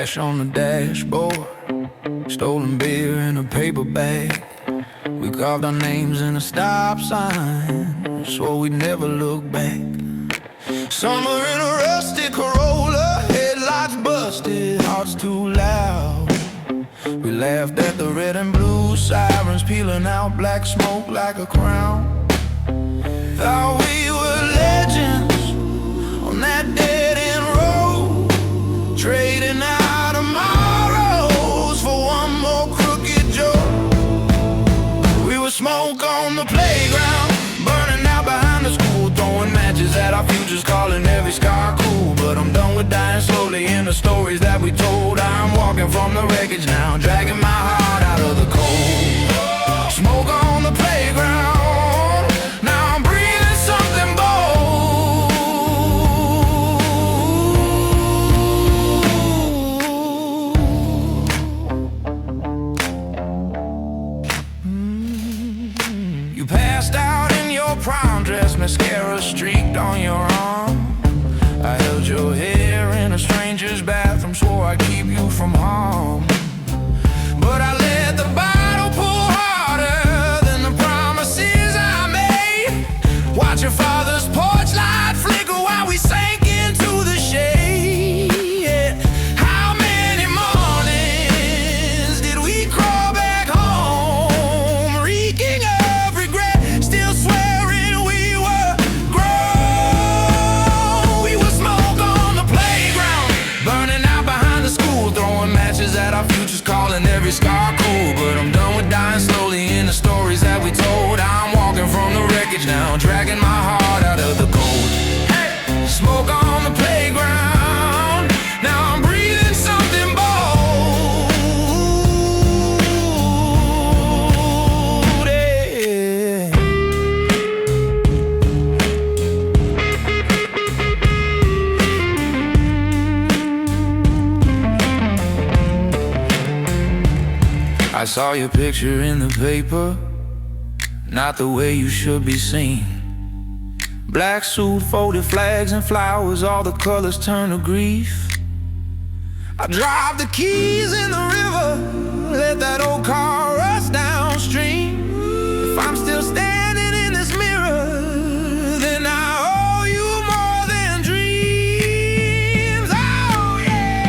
Ash on the dashboard, stolen beer in a paper bag. We carved our names in a stop sign, swore we'd never look back. Summer in a rusty Corolla, headlights busted, hearts too loud. We laughed at the red and blue sirens peeling out black smoke like a crown. Thought we were legends on that dead-end road, trading our tomorrows for one more crooked joke. We were smoke on the playground, burning out behind the school, throwing matches at our futures, calling every scar cool. But I'm done with dying slowly in the stories that we told. I'm walking from the wreckage now, dragging my heart out of the cold. Smoke on the playground, now I'm breathing something bold. You passed out in your prom dress, mascara streaked on your arm. I held your hair in a stranger's bathroom, swore I'd keep you from harm. But I let the bottle pull harder than the promises I made. Watch your father's porch light flicker while we sank into the shade. How many mornings did we crawl back home, reeking of regret, still swearing we were grown. We were smoke on the playground, burning out behind the school, throwing matches at our futures, calling every scar cool. But I'm done with dying slowly in the stories that we told. I'm walking from the wreckage now, dragging my heart out of the cold. Hey, smoke on the playground, now I'm breathing something bold. Yeah. I saw your picture in the paper, not the way you should be seen. Black suit, folded flags and flowers, all the colors turn to grief. I dropped the keys in the river, let that old car rust downstream. If I'm still standing in this mirror, then I owe you more than dreams. Oh yeah.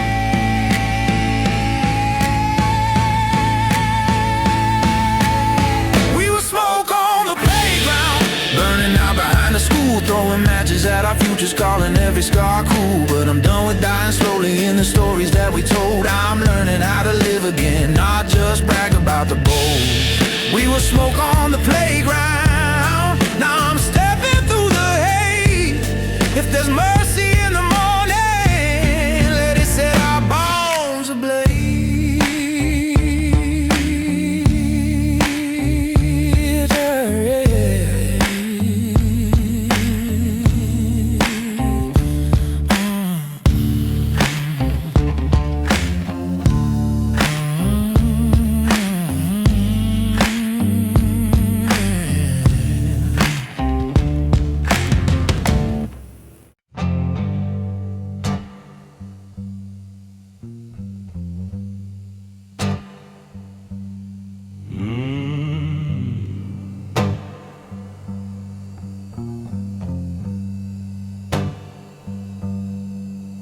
We were smoke on the playground, burning out behind the school, throwing matches at our futures, calling every scar cool. But I'm done with dying slowly in the stories that we told. I'm learning how to live again, not just brag about the bold. We will smoke on the playground, now I'm stepping through the hay. If there's mercy in the morning, let it set our bones ablaze.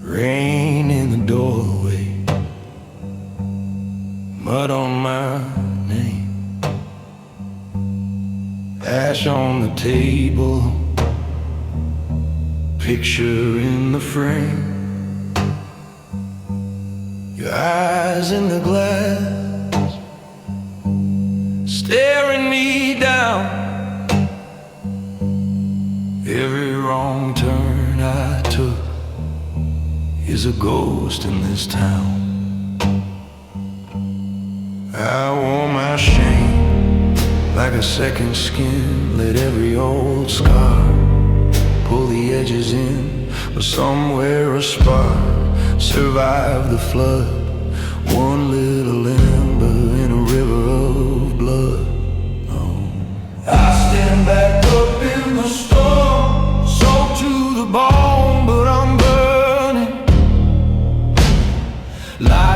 Rain in the doorway, mud on my name, ash on the table, picture in the frame. Your eyes in the glass, staring me down. Every wrong turn I took is a ghost in this town. I wore my shame like a second skin, let every old scar pull the edges in, but somewhere a spark survived the flood. One little ember in a river of blood. Oh. I stand back up in the storm, soaked to the bone, but I'm burning. Life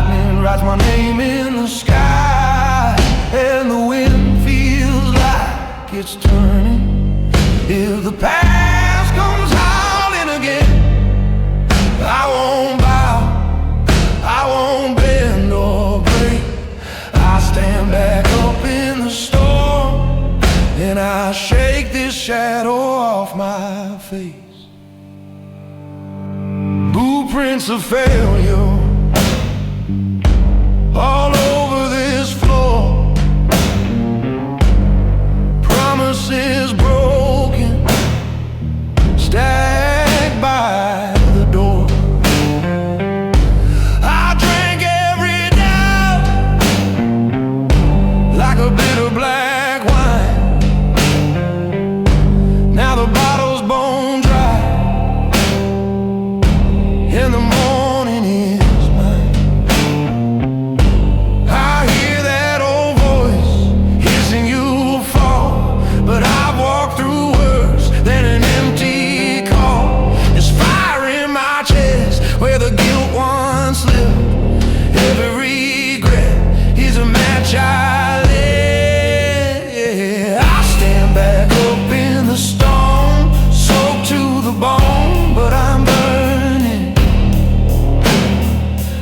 If the past comes howling again, I won't bow, I won't bend or break. I stand back up in the storm, and I shake this shadow off my face. Blueprints of failure all over this floor, promises broken, stacked by the door. I drank every doubt like a bitter black wine. Now the bottle's bone dry, and the morning is mine. I hear that old voice hissing you'll fall, but I've walked through worse than an empty call. There's fire in my chest where the guilt once lived. Every regret is a match I lit. I stand back up in the storm, soaked to the bone, but I'm burning.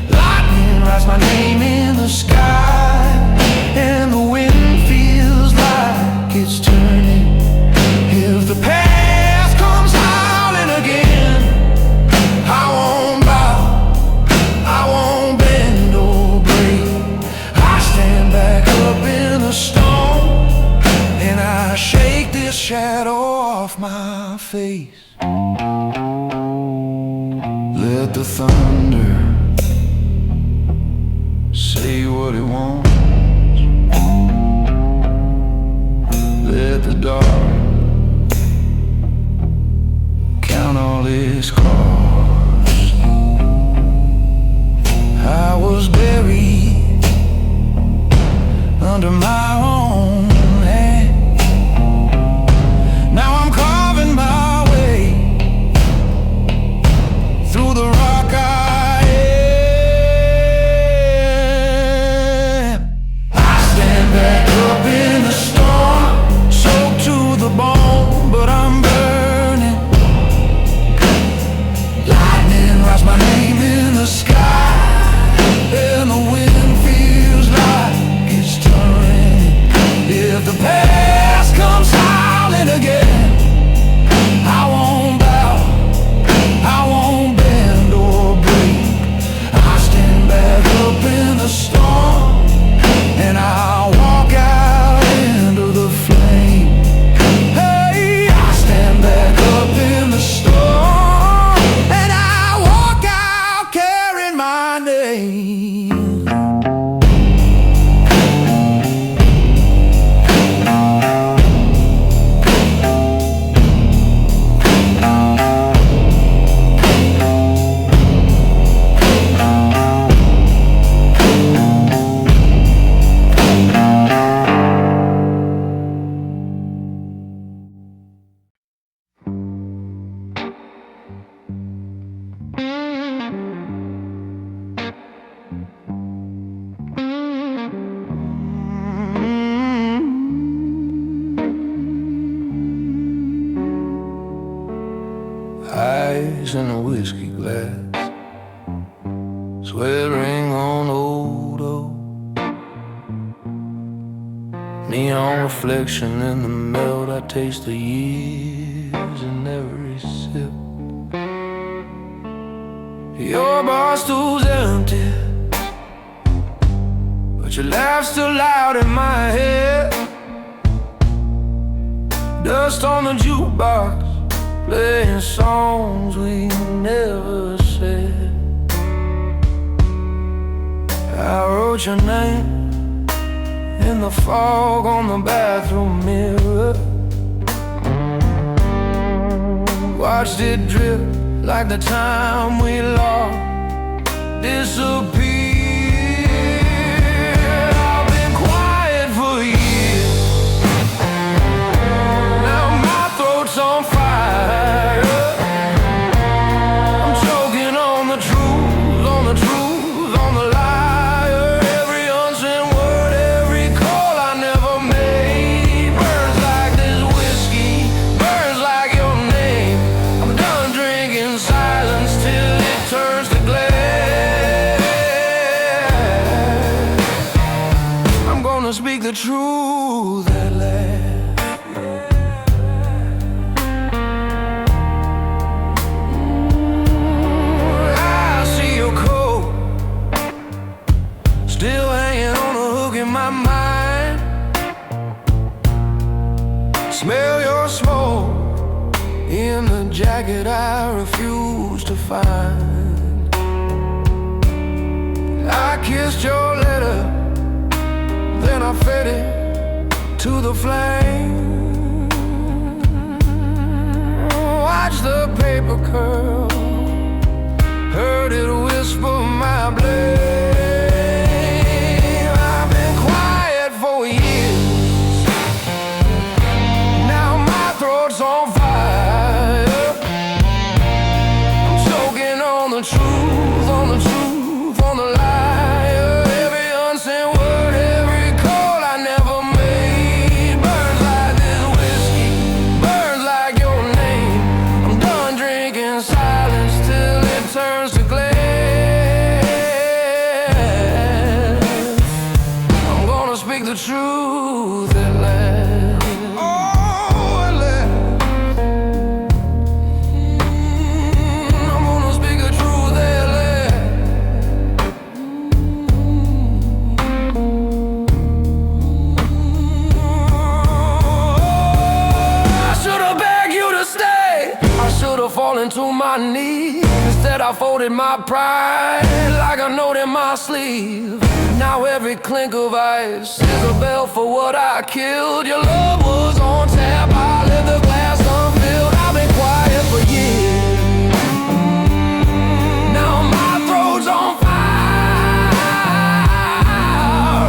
Lightning writes my name in the sky, and the wind feels like it's turning. If the past comes howling again, I won't bow, I won't bend or break. I stand back up in the storm, and I shake this shadow off my face. Let the thunder say what it wants. Let the dark count all its costs. I was buried under my own hand. Now I'm carving my way through the rock I am. I stand back up in the storm, soaked to the bone, but I'm burning. Lightning writes my name in the sky, and the wind feels like it's turning. If the past comes howling again, I won't bow, I won't bend or break. I stand back up in the storm, and I walk out into the flame. Hey, I stand back up in the storm, and I walk out carrying my name. Eyes in a whiskey glass, swearing on old oak. Neon reflection in the melt, I taste the years in every sip. Your bar stool's empty, but your laugh's still loud in my head. Dust on the jukebox, playing songs we never said. I wrote your name in the fog on the bathroom mirror. Watched it drip like the time we lost disappear. I've been quiet for years, now my throat's on fire. I'm choking on the truth, on the truth, on the liar. Every unsent word, every call I never made burns like this whiskey, burns gonna speak the truth at last. I see your coat still hanging on a hook in my mind. Smell your smoke in the jacket I refuse to find. I kissed your letter, then I fed it to the flame. Watch the paper curl, heard it whisper my blame. I've been quiet for years, now my throat's on fire. I'm choking on the truth, on the truth, on the lie. Every unsent word, every call I never made burns like this whiskey, burns like your name. I'm done drinking silence till it turns to glass. I'm gonna speak the truth at last. Oh, at last. I'm gonna speak the truth at last. I should've begged you to stay, I should've fallen to my knees. Instead I folded my pride like a note in my sleeve. Now every clink of ice is a bell for what I killed. Your love was on tap, I left the glass unfilled. I've been quiet for years, now my throat's on fire.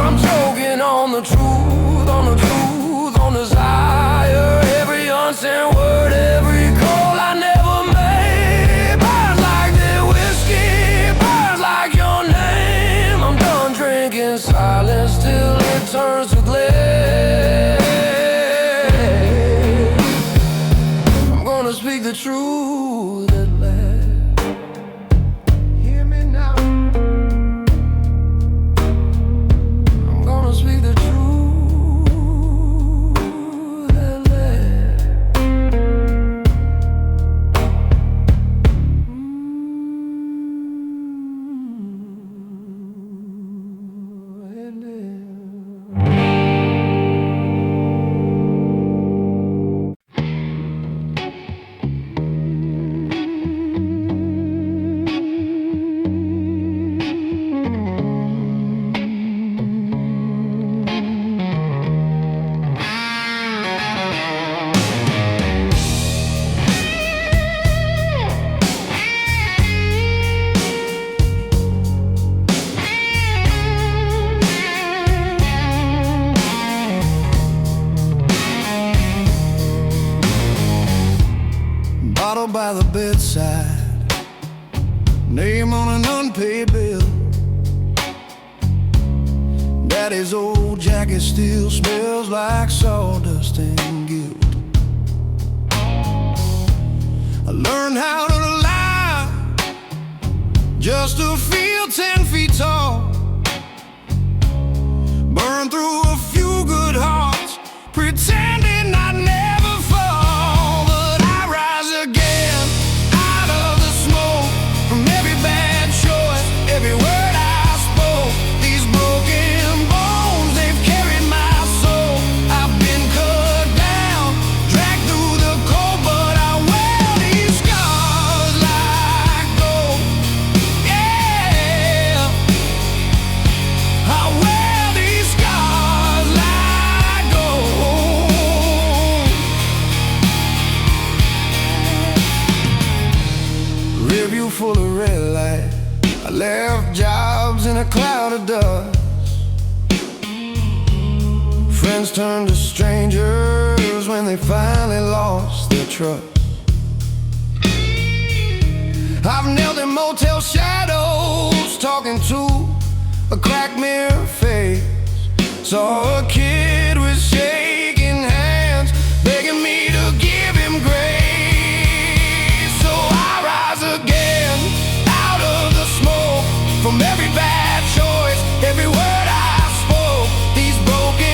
I'm choking on the truth, on the truth, on desire. Every unsent word, every call I never made burns like this whiskey, burns like your name. I'm done drinking silence till it turns to glass. I'm gonna speak the truth at last. Hear me now. I'm gonna speak the truth at last. Bottle by the bedside, name on an unpaid bill. Daddy's old jacket still smells like sawdust and guilt. I learned how to lie just to feel 10 feet tall. Burn through a few good hearts, pretending I'd never fall. But I rise again out of the smoke from every bad choice, every word I spoke. These broken bones, they've carried my soul. I've been cut down, dragged through the cold, but I wear these scars like gold. Yeah, I wear these scars like gold. Review full of red light, I left jobs in a cloud of dust. Friends turned to strangers when they finally lost their trust. I've knelt in motel shadows, talking to a cracked mirror face. Saw a kid with shaking hands, begging me to give him grace. So I rise again out of the smoke from every bad choice, every word I spoke. These broken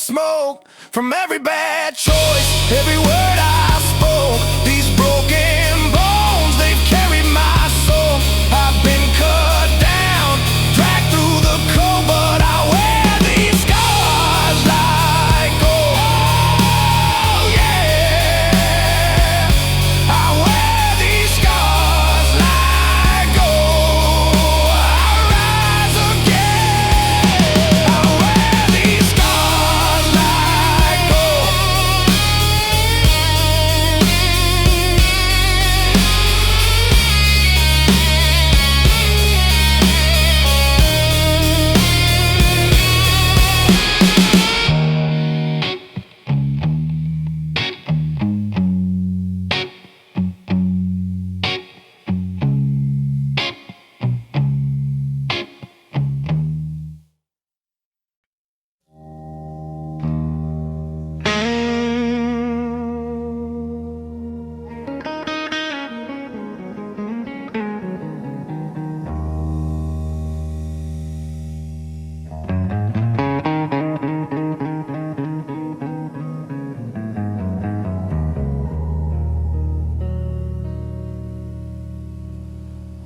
smoke from every bad choice, every word I spoke. These broken bones, they've carried my soul. I've been cut down, dragged through the cold, but I wear these scars like gold. Oh yeah, I wear these scars like gold. I rise again. I wear these scars like gold.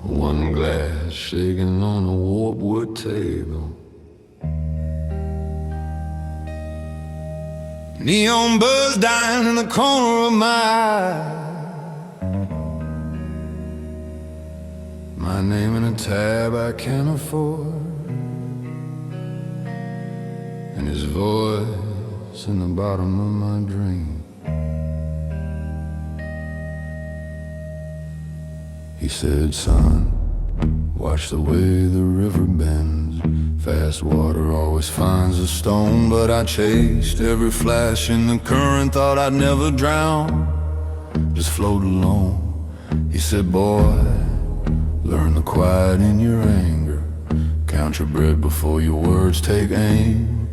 One glass shaking on a warped wood table, neon birds dying in the corner of my eye. My name in a tab I can't afford, and his voice in the bottom of my dream. He said, son, watch the way the river bends. Fast water always finds a stone, but I chased every flash in the current, thought I'd never drown, just float alone. He said, boy, learn the quiet in your anger. Count your breath before your words take aim.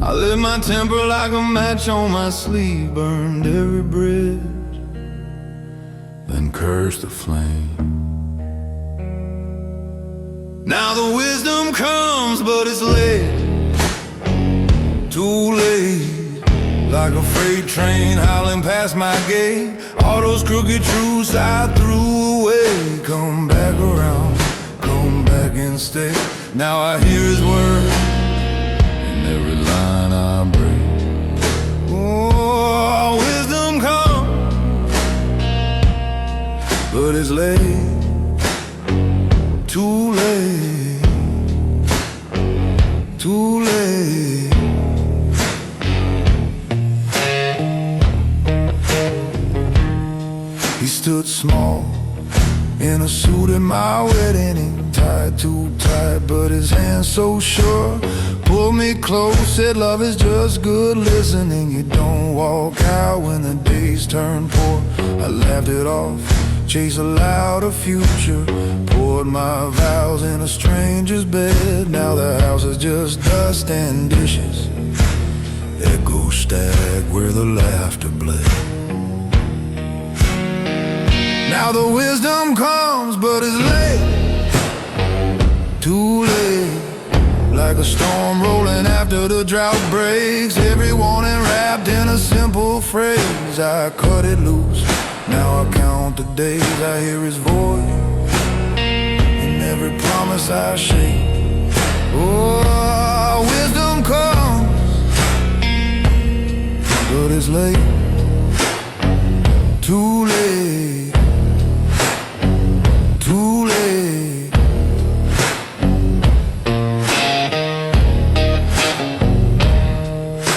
I lit my temper like a match on my sleeve, burned every bridge, then cursed the flame. Now the wisdom comes, but it's late, too late. Like a freight train howling past my gate. All those crooked truths I threw away come back around, come back and stay. Now I hear his word in every line I break. Oh, wisdom comes, but it's late, too late, too late. He stood small in a suit at my wedding, tied too tight, but his hands so sure. Pulled me close, said love is just good listening. You don't walk out when the days turn poor. I laughed it off, chase a louder future. Poured my vows in a stranger's bed. Now the house is just dust and dishes, echo stack where the laughter bled. Now the wisdom comes, but it's late, too late. Like a storm rolling after the drought breaks. Every warning wrapped in a simple phrase. I cut it loose, now I count the days. I hear his voice in every promise I shake. Oh, wisdom comes, but it's late, too late, too late.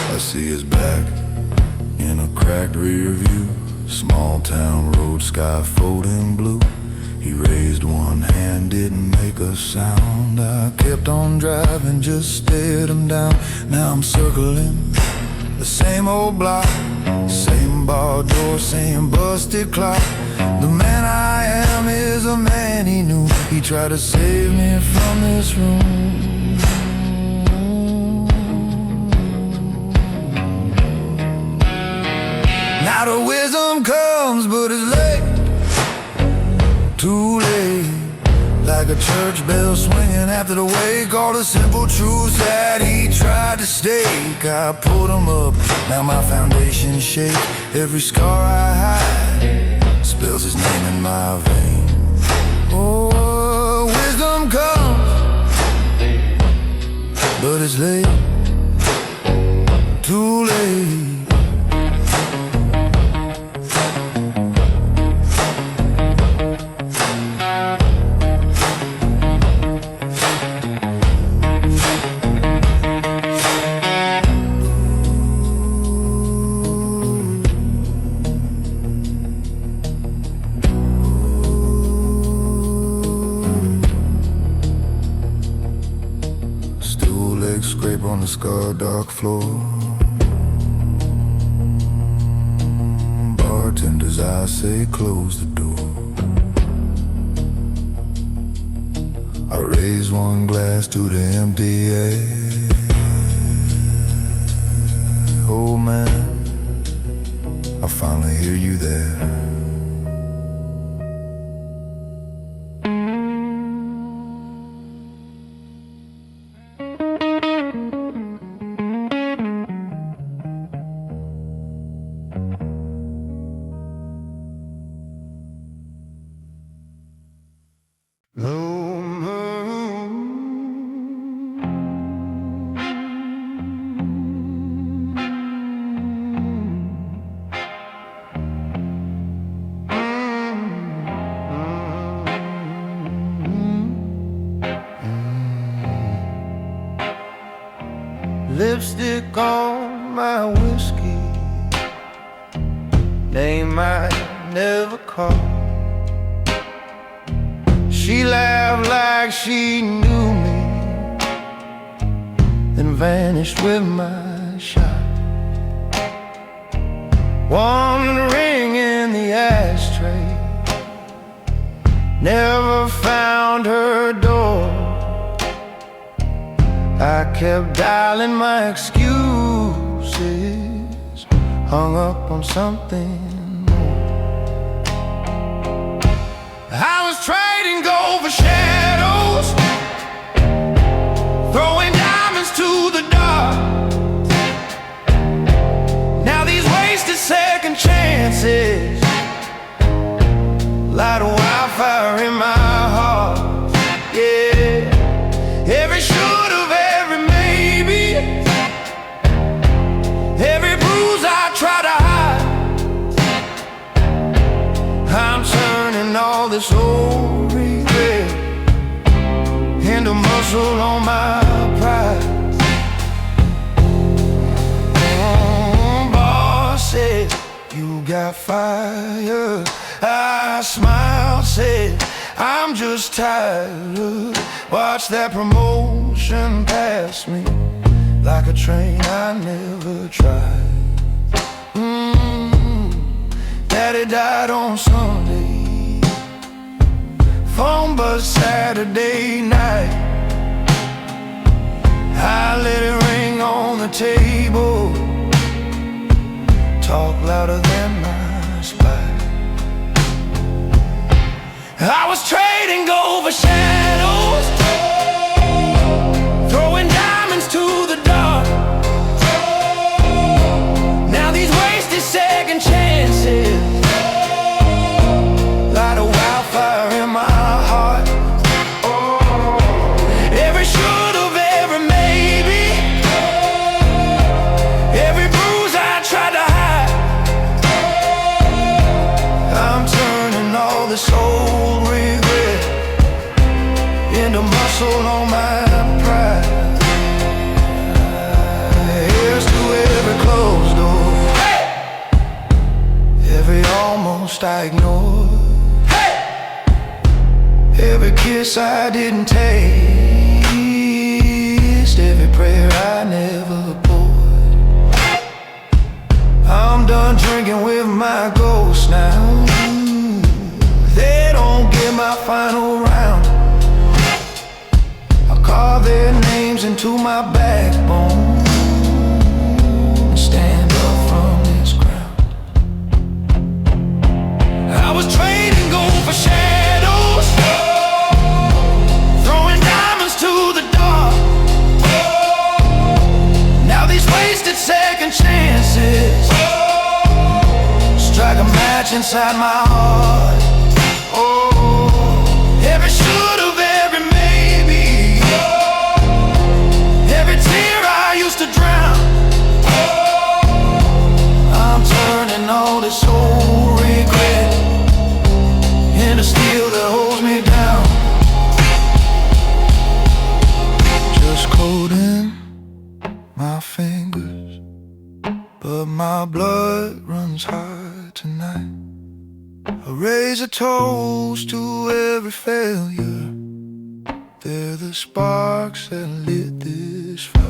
I see his back in a cracked rear view. Small town road, sky folding blue. He raised one hand, didn't make a sound. I kept on driving, just stared him down. Now I'm circling the same old block, same bar door, same busted clock. The man I am is a man he knew. He tried to save me from this room. Now the wisdom comes, but it's late, too late. like a church bell swinging after the wake. All the simple truths that he tried to stake, I pulled them up, now my foundation shake. Every scar I hide spills his name in my veins. Oh, wisdom comes, but it's late, too late. Scrape on the scarred dark floor. Bartenders, I say, close the door. I raise one glass to the empty air. Oh man, I finally hear you there. Lipstick on my whiskey, name I never called. She laughed like she knew me, then vanished with my shot. One ring in the ashtray, never found her door. I kept dialing my excuses, hung up on something more. I was trading gold for shadows, throwing diamonds to the dark. Now these wasted second chances light a wildfire in my heart. Yeah, every should've, every maybe, every bruise I try to hide. I'm turning all this old regret into muscle on my pride. Boss said, you got fire. I smiled, said, I'm just tired. Watch that promotion pass me like a train I never tried. Daddy died on Sunday, phone buzz Saturday night. I let it ring on the table, talk louder than my spine. I was trading gold for shadows, throwing diamonds to the dark. Now these wasted second chances light a wildfire in my heart. Every should've, every maybe, every bruise I tried to hide. I'm turning all this old regret into muscle on my pride. Here's to every closed door, every almost I ignored, every kiss I didn't taste, every prayer I never poured. I'm done drinking with my ghost now. They don't get my final round. I carve their names into my backbone and stand up from this ground. I was trading gold for shadows, taking chances. Strike a match inside my heart. Oh, every should've, every maybe, every tear I used to drown. I'm turning all this old regret into steel that holds me down. Just coating my fingers, but my blood runs hot tonight. I raise a toast to every failure. They're the sparks that lit this fire.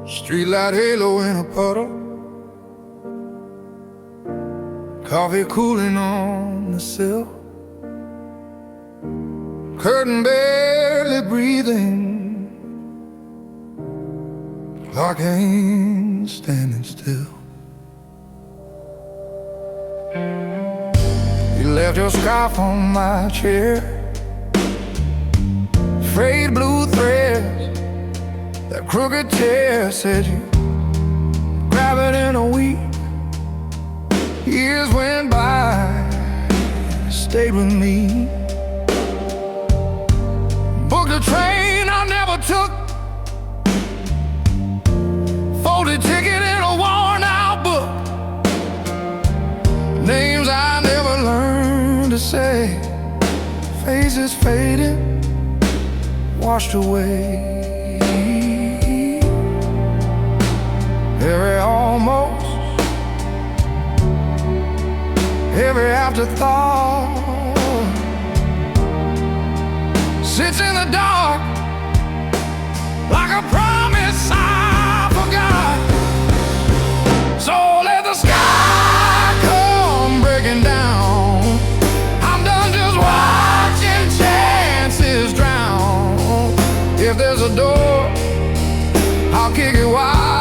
Streetlight halo in a puddle, coffee cooling on the sill, curtain barely breathing, clock ain't standing still. You left your scarf on my chair, frayed blue threads, that crooked tear. Said you grab it in a week. Years went by, stayed with me. Booked a train I never took, folded ticket in a worn out book. Names I never learned to say, faces faded, washed away. Every almost, every afterthought sits in the dark like a promise I forgot. So let the sky come breaking down. I'm done just watching chances drown. If there's a door, I'll kick it wide.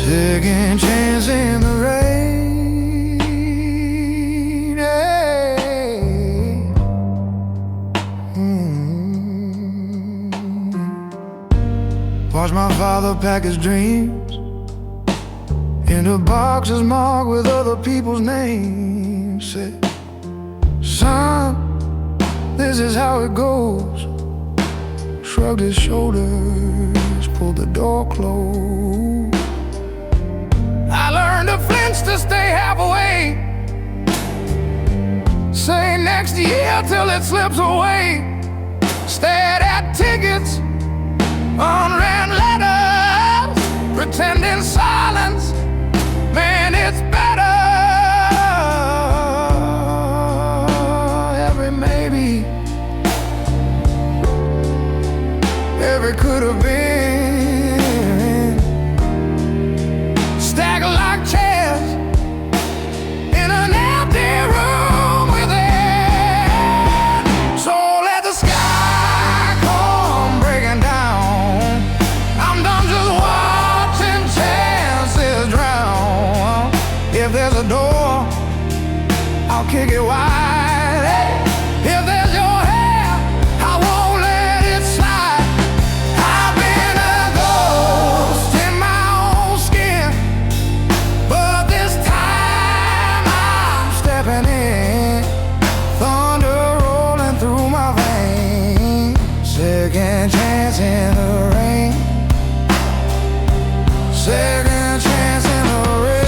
Second chance in the rain, hey. Watch my father pack his dreams into boxes marked with other people's names. Said, son, this is how it goes. Shrugged his shoulders, pulled the door closed. I learned to flinch to stay halfway. Say next year till it slips away. Stared at tickets, unread letters, pretending silence, man, it's better. Every maybe, every could have been. Kick it wide. Hey, if there's your hair, I won't let it slide. I've been a ghost in my own skin, but this time I'm stepping in. Thunder rolling through my veins. Second chance in the rain. Second chance in the rain.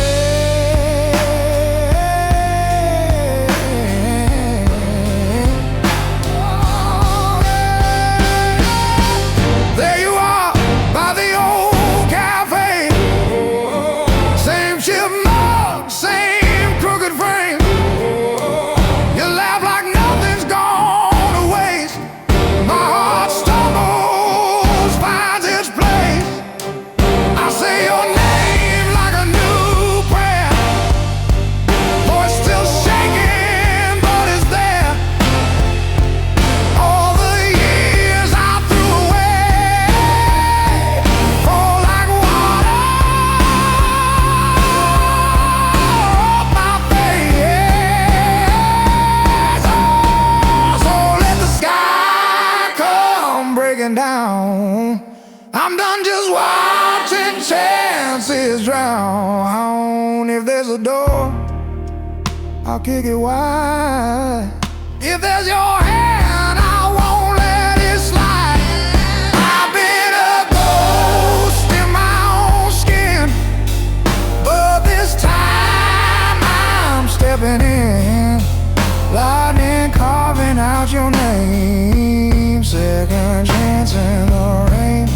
a door, I'll kick it wide. If there's your hand, I won't let it slide. I've been a ghost in my own skin, but this time I'm stepping in. Lightning carving out your name. Second chance in the rain.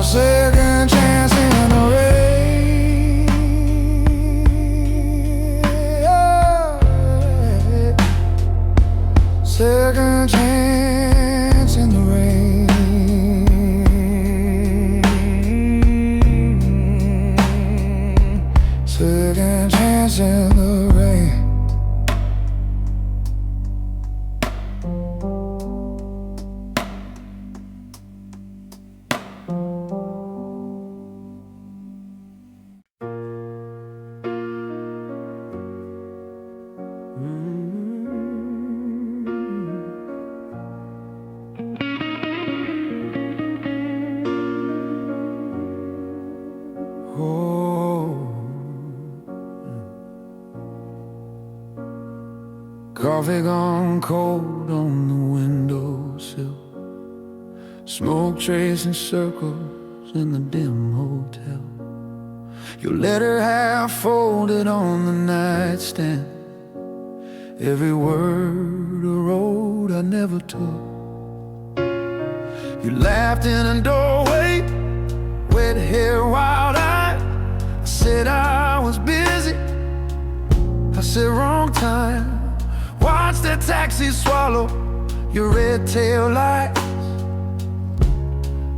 Second chance in the rain. Second chance in the rain. Second chance in the rain. Coffee gone cold on the windowsill, smoke tracing circles in the dim hotel. Your letter half folded on the nightstand, every word a road I never took. You laughed in a doorway, wet hair, wild-eyed. I said I was busy, I said wrong time. Watch that taxi swallow your red tail lights,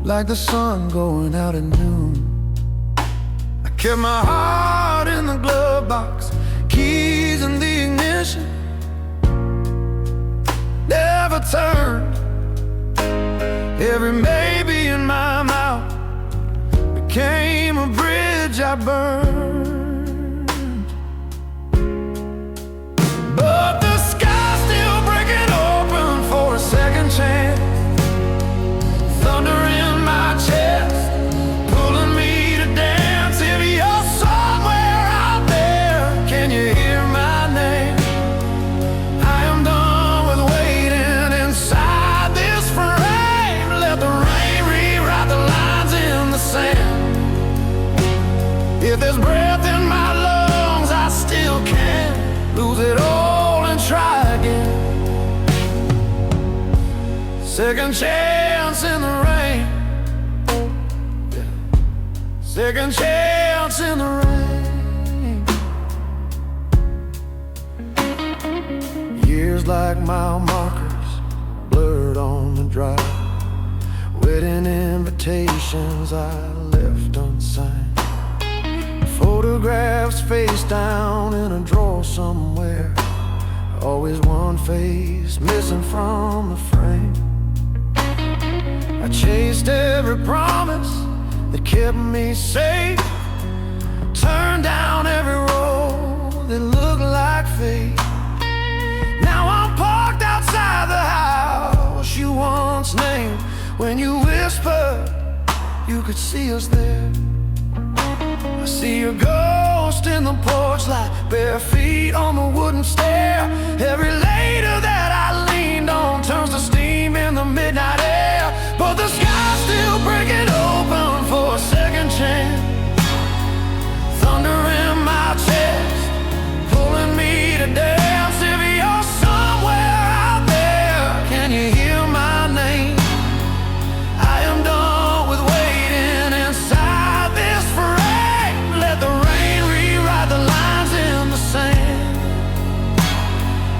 like the sun going out at noon. I kept my heart in the glove box, keys in the ignition, never turned. Every maybe in my mouth became a bridge I burned. But the sky's still breaking open for a second chance. Thunder in my chest, pulling me to dance. If you're somewhere out there, can you hear my name? I am done with waiting inside this frame. Let the rain rewrite the lines in the sand. If there's breath in my lungs, I still can't lose it all and try again. Second chance in the rain. Second chance in the rain. Years like mile markers blurred on the drive, wedding invitations I left unsigned, photographs face down in a drawer somewhere, always one face missing from the frame. I chased every promise that kept me safe, turned down every road that looked like fate. Now I'm parked outside the house you once named. When you whispered, you could see us there. I see your ghost in the porch light, bare feet on the wooden stair. Every later that I leaned on turns to steam in the midnight air. But the sky's still breaking open for a second chance. Thunder in my chest, pulling me to dance. If you're somewhere out there, can you hear my name? I am done with waiting inside this frame. Let the rain rewrite the lines in the sand.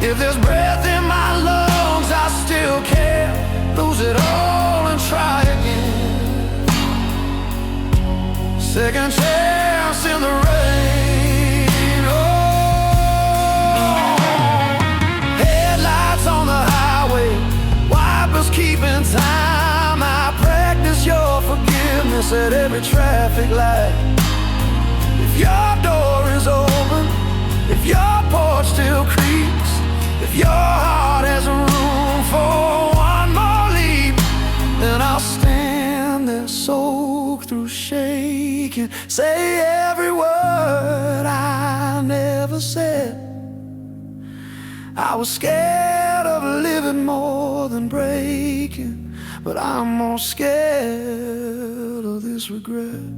If there's breath in my lungs, I still can't lose it all and try again. Second chance in the rain. Oh, headlights on the highway, wipers keeping time. I practice your forgiveness at every traffic light. If your door is open, if your porch still creaks, if your heart has room for one more leap, then I'll stand there soaked through shaking, say every word I was scared of living more than breaking, but I'm more scared of this regret.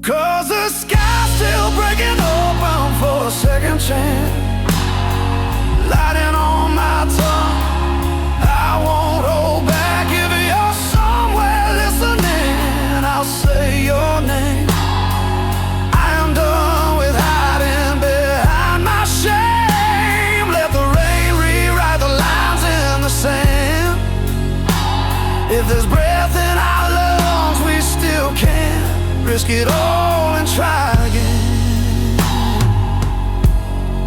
'Cause the sky's still breaking open for a second chance, lighting on my tongue. I won't hold back. If you're somewhere listening, I'll say your name. I am done with hiding behind my shame. Let the rain rewrite the lines in the sand. If there's breath in our lungs, we still can risk it all and try again.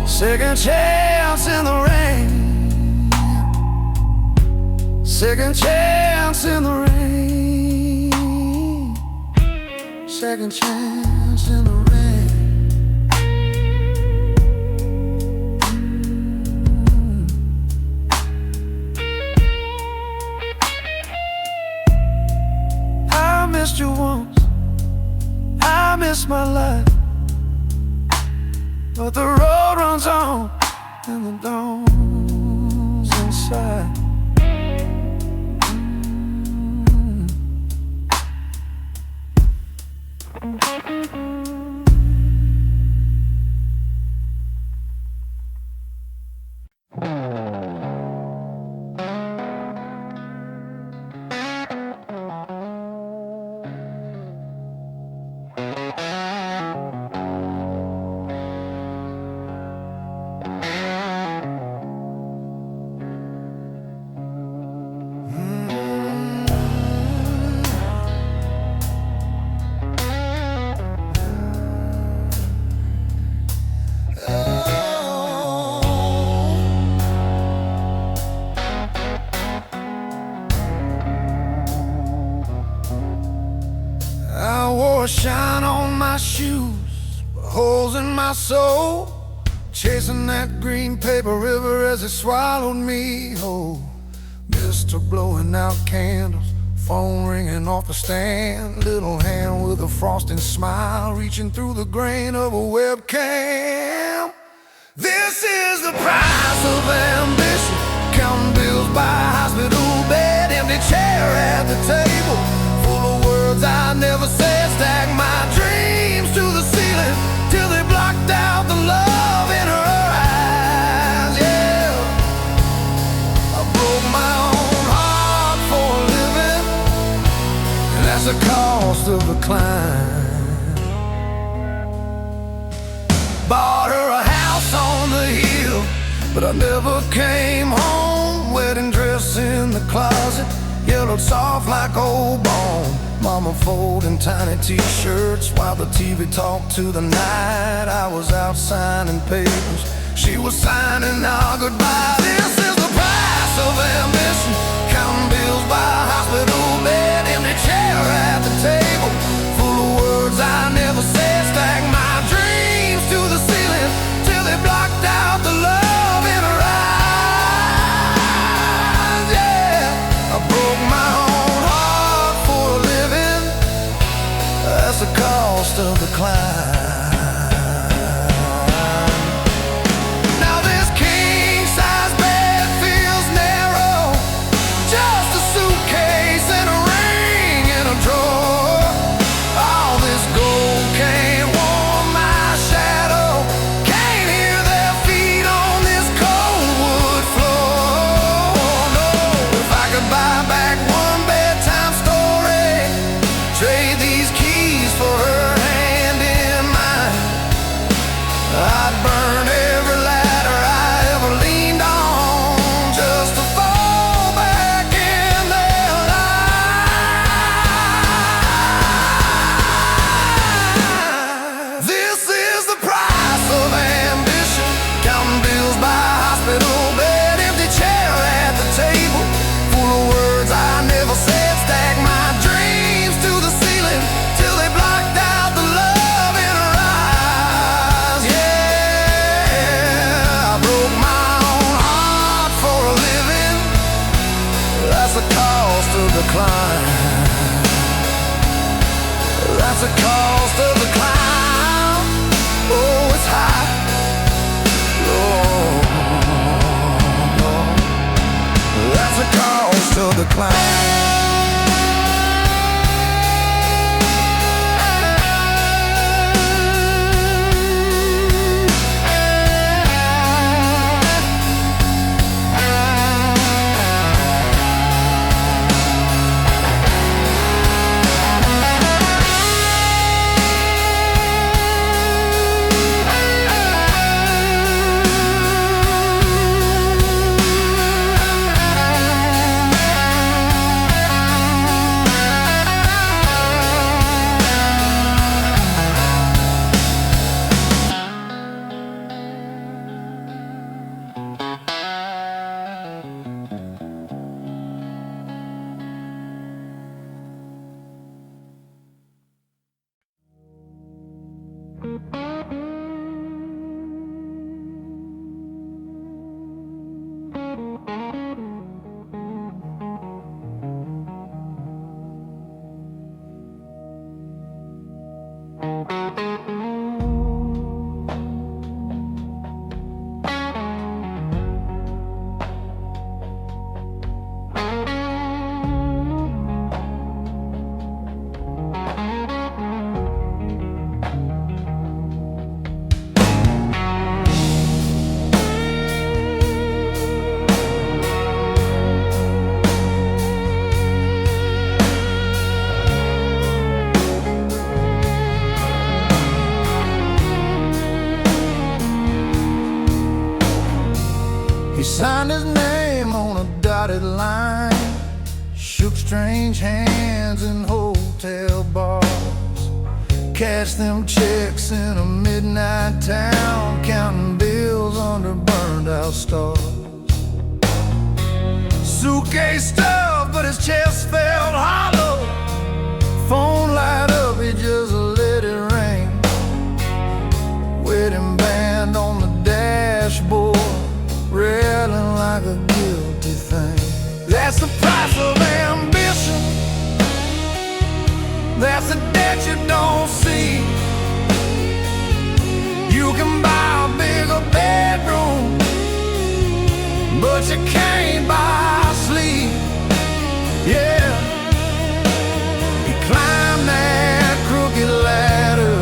Second chance in the rain, second chance in the rain, second chance in the rain. I missed you once, I miss my life, but the road runs on and the dawn's inside. Shine on my shoes, holes in my soul, chasing that green paper river as it swallowed me whole. Mister blowing out candles, phone ringing off the stand, little hand with a frosting smile reaching through the grain of a webcam. This is the price of ambition, counting bills by hospital bed, empty chair at the table, full of words I never said. Stack my dreams to the ceiling till they blocked out the love in her eyes. Yeah, I broke my own heart for a living, and that's the cost of the climb. Bought her a house on the hill, but I never came home. Wedding dress in the closet, yellowed soft like old bone. Mama folding tiny t-shirts while the TV talked to the night. I was out signing papers, she was signing our goodbye. This is the price of ambition, counting bills by hospital bed, empty chair at the table, full of words I never said. Stack my dreams to the ceiling till they blocked out the love in her eyes. Yeah, I broke my own heart for a living, that's the cost of the climb. Now this king-size bed feels narrow, just a suitcase and a ring in a drawer. All this gold can't warm my shadow, can't hear their feet on this cold wood floor. No, if I could buy back one bedtime story, trade these keys for her hand in mine. Signed his name on a dotted line, shook strange hands in hotel bars, cashed them checks in a midnight town, counting bills under burned out stars. Suitcase stuffed, but his chest felt hollow. Phone light up, he just let it ring. Wedding band on the dashboard, rattling like a guilty thing. That's the price of ambition. That's the debt you don't see. You can buy a bigger bedroom, but you can't buy sleep. Yeah. He climbed that crooked ladder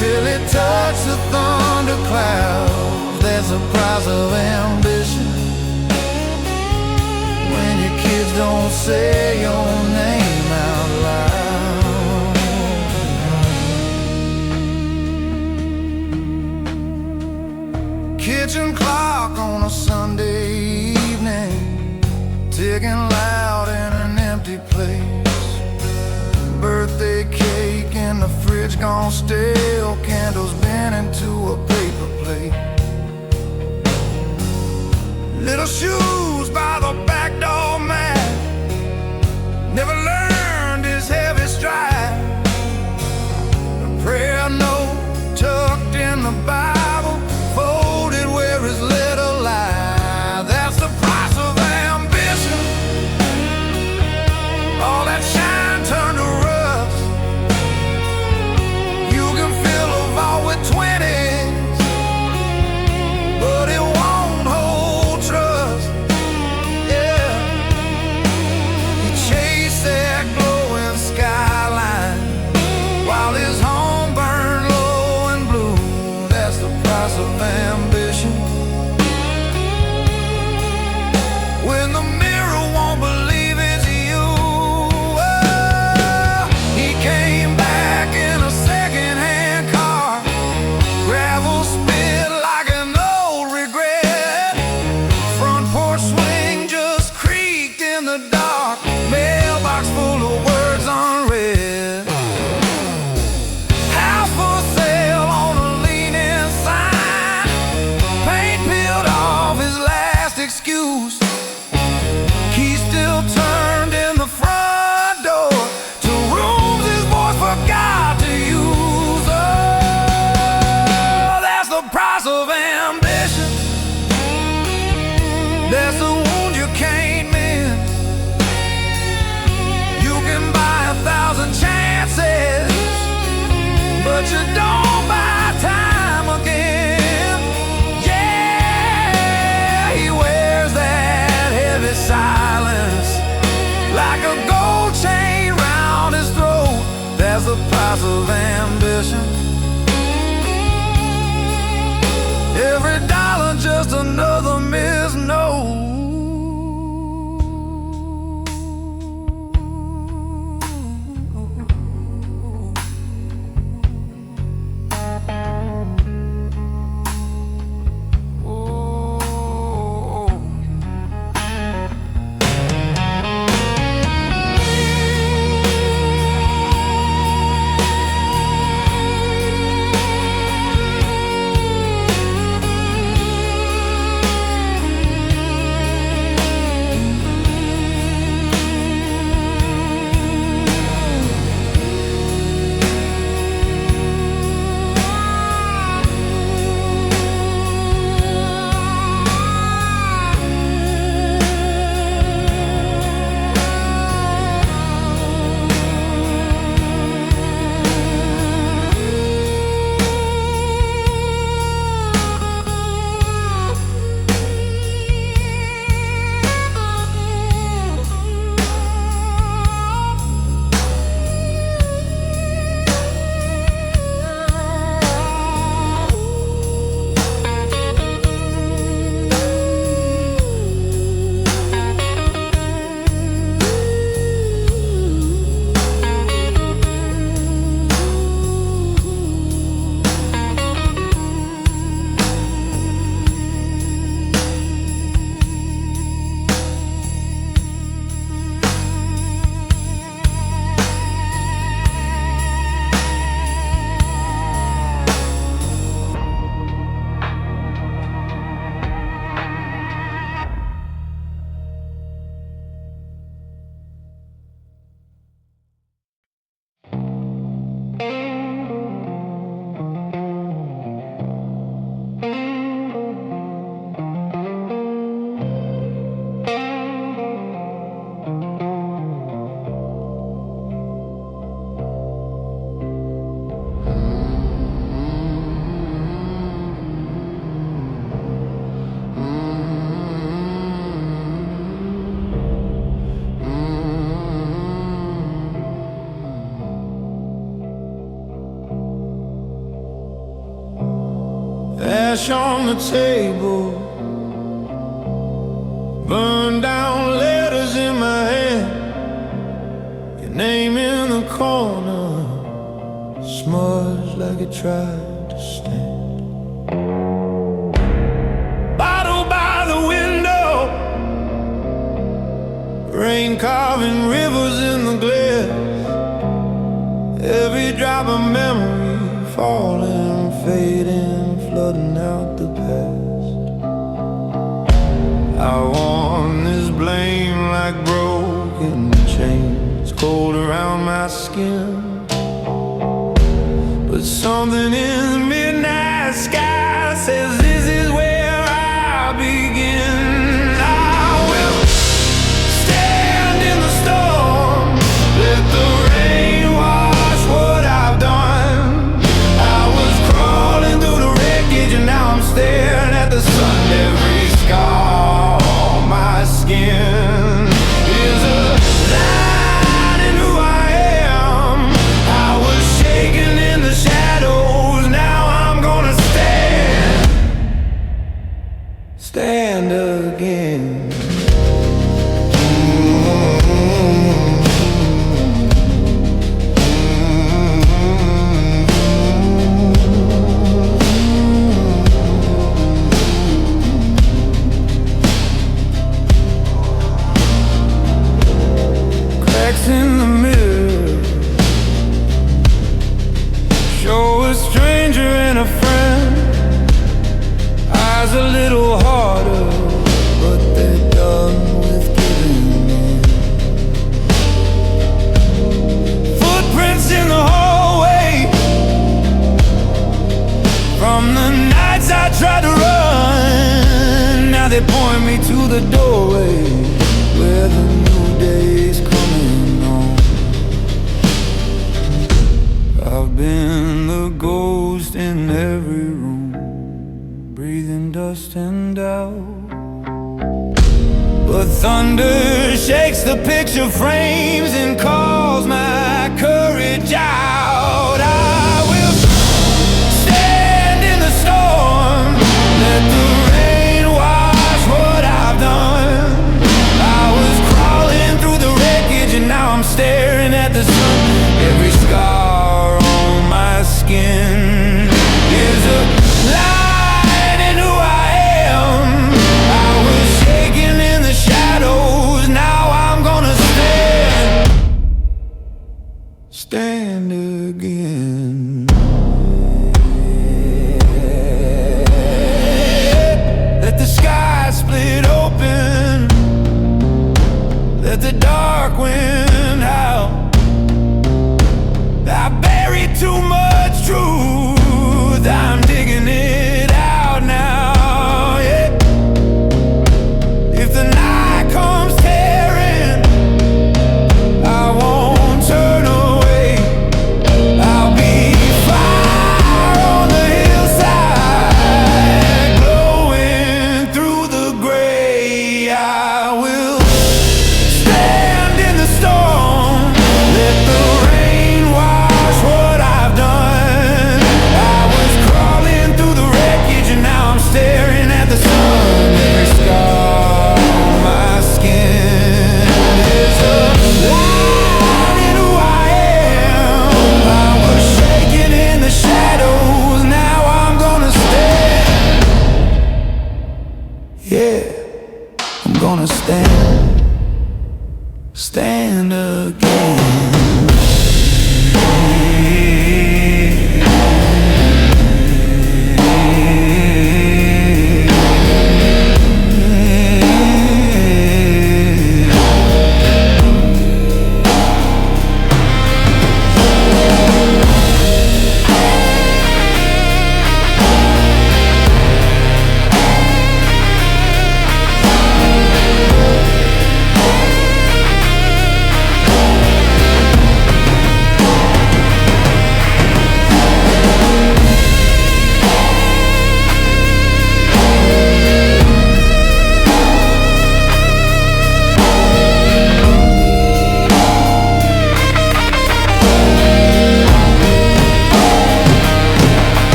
till it touched the thunder clouds. There's a price of ambition when your kids don't say your name out loud. Kitchen clock on a Sunday evening, ticking loud in an empty place. Birthday cake in the fridge gone stale, candles bent into a paper plate. Little shoes by the back door mat, never learned his heavy stride. A prayer note tucked in the Bible, folded where his letter lie. That's the price of ambition. All that shine turned to rust. You can fill a vault with 20s, but it won't hold trust. ash on the table, burned down letters in my hand, your name in the corner, smudged like it tried to stand. Bottle by the window, rain carving rivers in the glass, every drop of memory falling, fading, flooding out the past. I worn this blame like broken chains, cold around my skin, but something in the midnight sky says this is where I begin. I will stand in the storm, let the rain wash what I've done. I was crawling through the wreckage and now I'm staring at the sun. Every scar on my skin is a line in who I am. I was shaking in the shadows, now I'm gonna stand again. Cracks in the mirror show a stranger and a friend. Eyes a little harder, but they're done with giving in. Footprints in the hallway from the nights I tried to run. Now they point me to the doorway where the new day's coming on. I've been the ghost in every room, breathing dust and doubt, but thunder shakes the picture frames and calls my courage out. I will stand in the storm, let the rain wash what I've done. I was crawling through the wreckage and now I'm staring at the sun. Every scar on my skin is a line in who I am. I was shaking in the shadows, now I'm gonna stand again.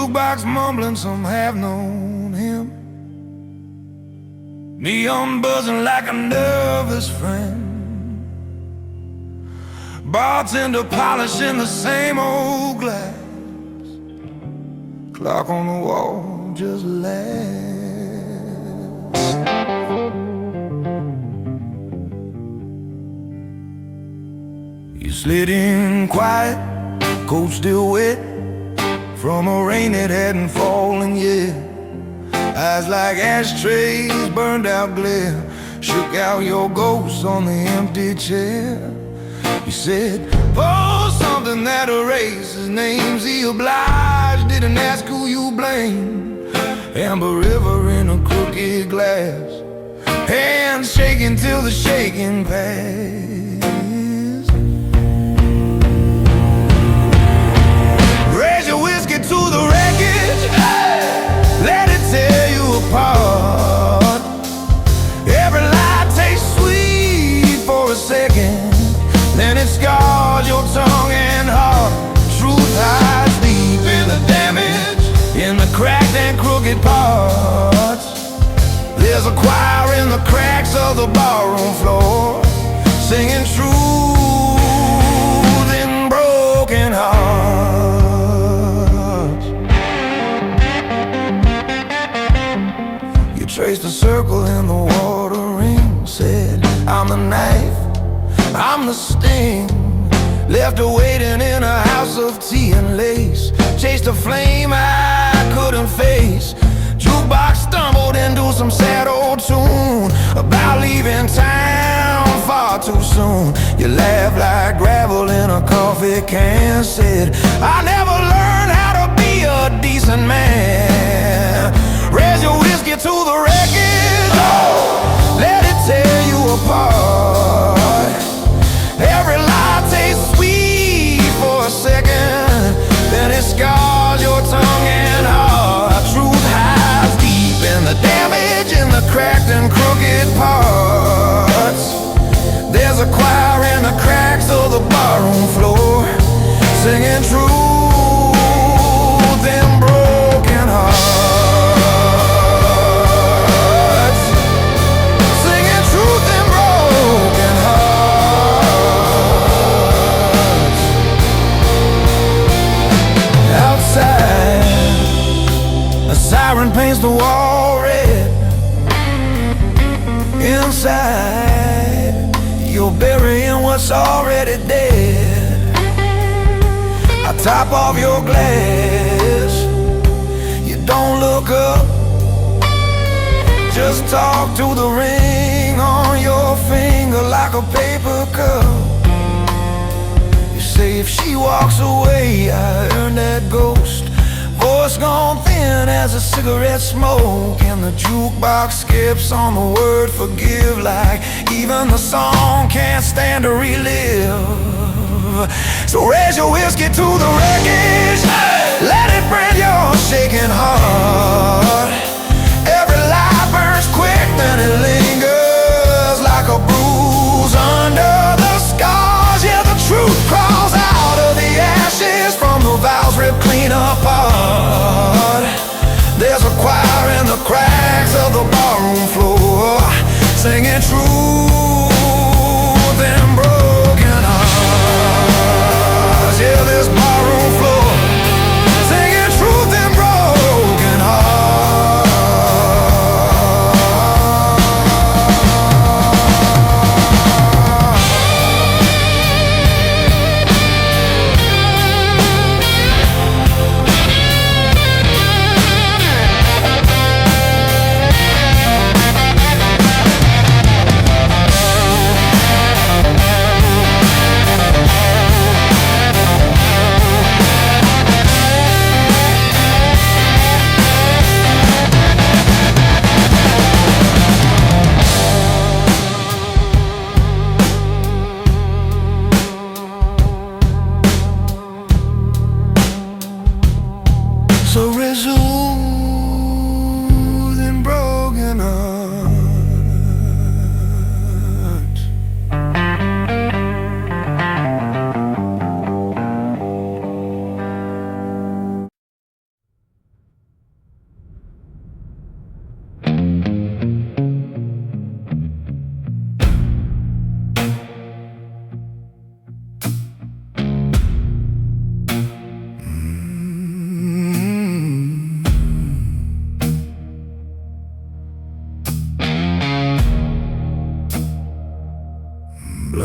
jukebox mumbling, some have known him. Neon buzzing like a nervous friend. Bartender polishing the same old glass. Clock on the wall just laughs. You slid in quiet, coat still wet from a rain that hadn't fallen yet. Eyes like ashtrays, burned out glare, shook out your ghost on the empty chair. You said, post something that erases names. He obliged, didn't ask who you blame. Amber river in a crooked glass, hands shaking till the shaking passed. Raise your whiskey to the wreckage, let it tear you apart. Every lie tastes sweet for a second, then it scars your tongue and heart. Truth hides deep in the damage, in the cracked and crooked parts. There's a choir in the cracks of the barroom floor, singing truth in broken hearts. You traced a circle in the water ring, said, I'm the knife, I'm the sting. Left her waiting in a house of tea and lace. Chased a flame I couldn't face. Jukebox stumbled into some sad old tune about leaving town far too soon. You laughed like gravel in a coffee can. Said, I never learned how to be a decent man. Raise your whiskey to the wreckage, oh, let it tear you apart. Every lie tastes sweet for a second, then it scars your tongue and heart. Truth hides deep in the damage, in the cracked and crooked parts. There's a choir in the cracks of the barroom floor, singing truth in broken hearts. Singing truth in broken hearts. Outside, a siren paints the wall red. Inside, you're burying what's already dead. I top off your glass, you don't look up, just talk to the ring on your finger like a paper cup. You say if she walks away, I earn that ghost. Voice gone thin as a cigarette smoke, and the jukebox skips on the word forgive, like even the song can't stand to relive. So raise your whiskey to the wreckage, let it brand your shaking heart. Every lie burns quick, then it lingers like a bruise under the scars. Yeah, the truth crawls out of the ashes from the vows ripped clean apart. There's a choir in the cracks of the barroom floor, singing truth in broken hearts. Yeah, this barroom floor, singing truth in broken hearts.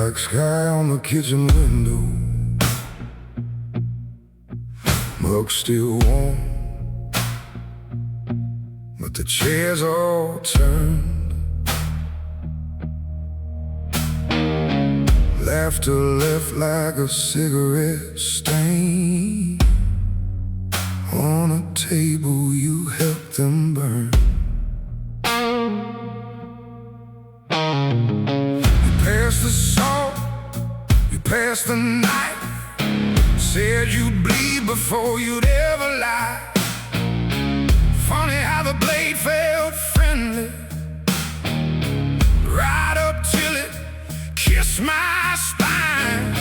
Black sky on the kitchen window, mug still warm, but the chairs all turned. Laughter left like a cigarette stain on a table you helped them burn. You passed the salt, you passed the knife, said you'd bleed before you'd ever lie. Funny how the blade felt friendly, right up till it kissed my spine.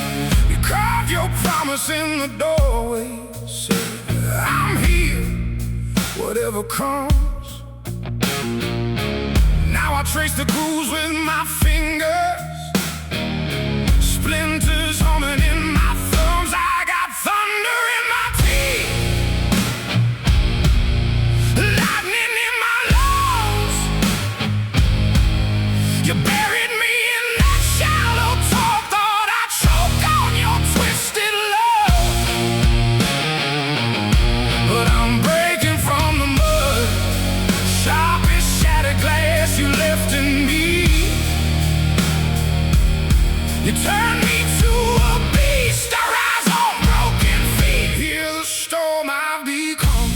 You carved your promise in the doorway, said, I'm here, whatever comes. Now I trace the grooves with my fingers, splinters humming in my thumbs. I got thunder in my teeth, lightning in my lungs. You buried me in that shallow talk, thought I'd choke on your twisted love. But I'm breaking from the mud, sharp as shattered glass you left in me. You turned me to a beast, I rise on broken feet. Hear the storm I've become,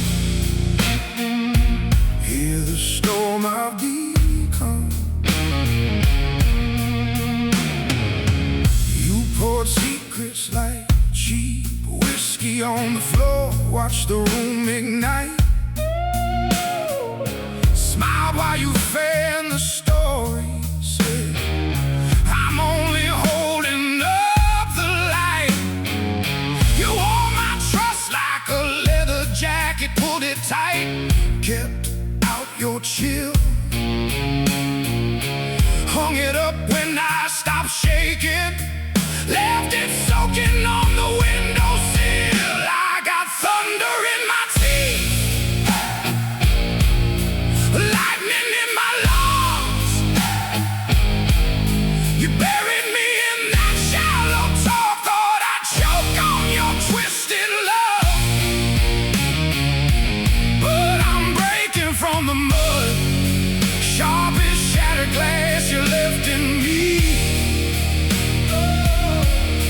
hear the storm I've become. You poured secrets like cheap whiskey on the floor, watched the room ignite. Smiled while you fanned the story, said, I'm only holding up the light. You wore my trust like a leather jacket, pulled it tight, kept out your chill, hung it up when I stopped shaking, left it soaking on the windowsill. I got thunder in my teeth, lightning in my lungs. You buried me in that shallow talk, thought I'd choke on your twisted love. But I'm breaking from the mud, sharp as shattered glass you left in me.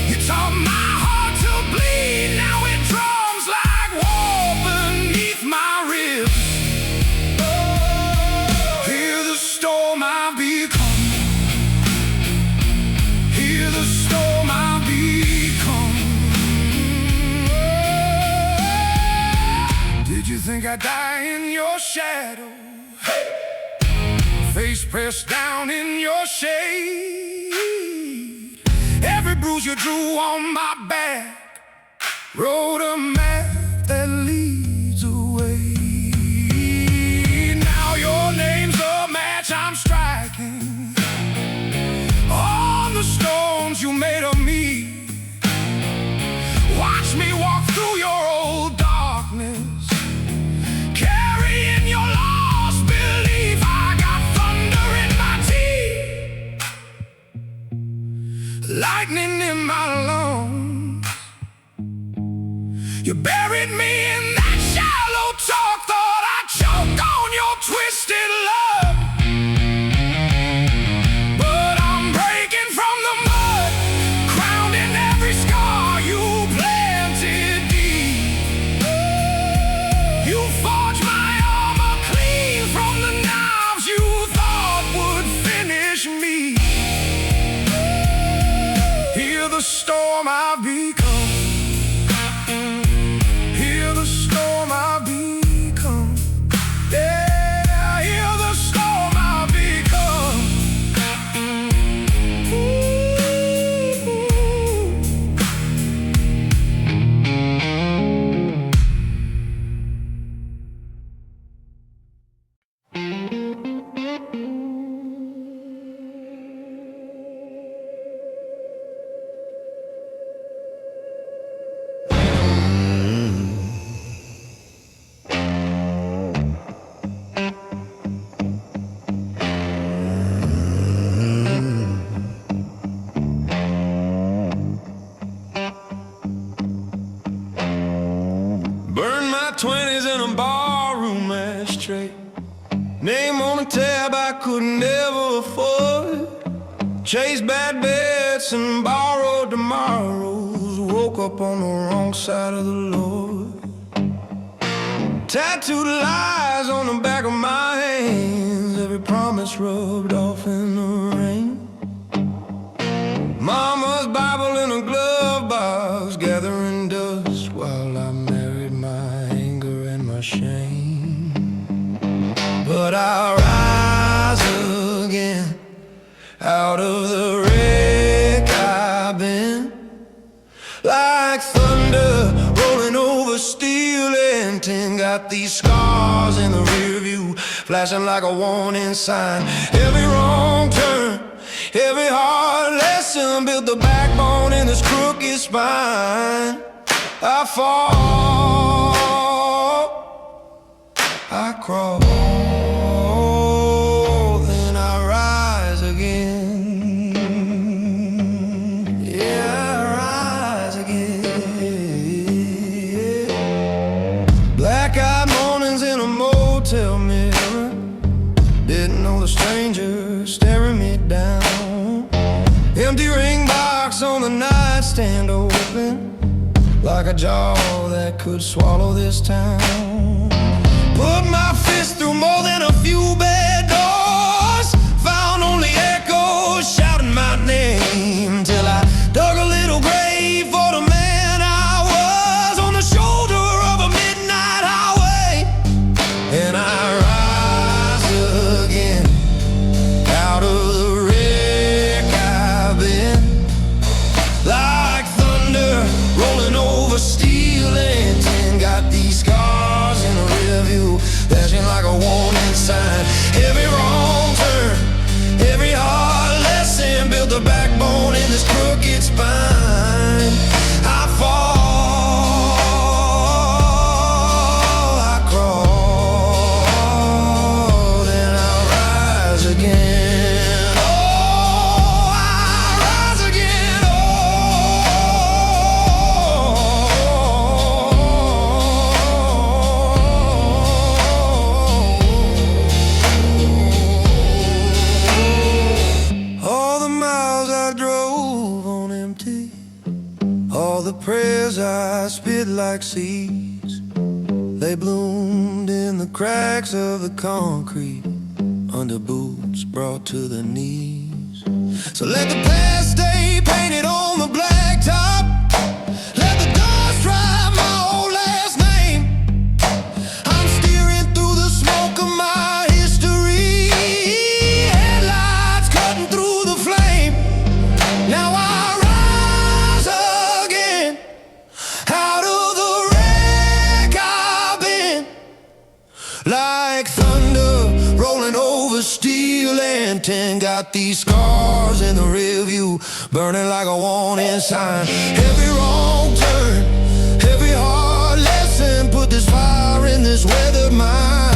You taught my heart to bleed, now it drums like war beneath my ribs. Hear the storm I've become, hear the storm I've become. Did you think I'd die in your shadow, face pressed down in your shade? Every bruise you drew on my back wrote a map that leads away. Now your name's a match I'm striking on the stones you made of me. Watch me walk through your old darkness, carrying your lost belief. I got thunder in my teeth, lightning in my lungs. You buried me in that shallow talk, thought I'd choke on your twisted love. But I'm breaking from the mud, crowned in every scar you planted deep. You forged my armor clean from the knives you thought would finish me. Hear the storm I've become, hear the storm tab I could never afford. Chased bad bets and borrowed tomorrows. Woke up on the wrong side of the Lord. Tattooed lies on the back of my hands. Every promise rubbed off in the rain. Mama's Bible in a glove box, gathering dust while I married my anger and my shame. But I'll rise again out of the wreck I've been, like thunder rolling over steel and tin. Got these scars in the rear view, flashing like a warning sign. Every wrong turn, every hard lesson built the backbone in this crooked spine. I fall, I crawl, then I rise again. Yeah, I rise again. Black-eyed mornings in a motel mirror. Didn't know the stranger staring me down. Empty ring box on the nightstand open, like a jaw that could swallow this town. Put my fist through more than a few bed doors. Found only echoes shouting my name, till I dug a little grave for the man I was, on the shoulder of a midnight highway. And I rise again out of the wreck I've been, like thunder rolling over steel and tin. Got these scars in the rear view, flashing like a warning sign. Every wrong turn, every hard lesson built the backbone in this crooked spine. I fall, I crawl, then I'll rise again. Oh, I rise again. All the miles I drove on empty, all the prayers I spit like seeds, they bloomed in the cracks of the concrete, under boots brought to the knees. So let the past stay painted on the blacktop. Let the dust dry my old last name. I'm steering through the smoke of my history, headlights cutting through the flame. Now I rise again out of the wreck I've been, like thunder rolling over steel and tin. Got these scars in the rear view, burning like a warning sign. Every wrong turn, every hard lesson put this fire in this weathered mind.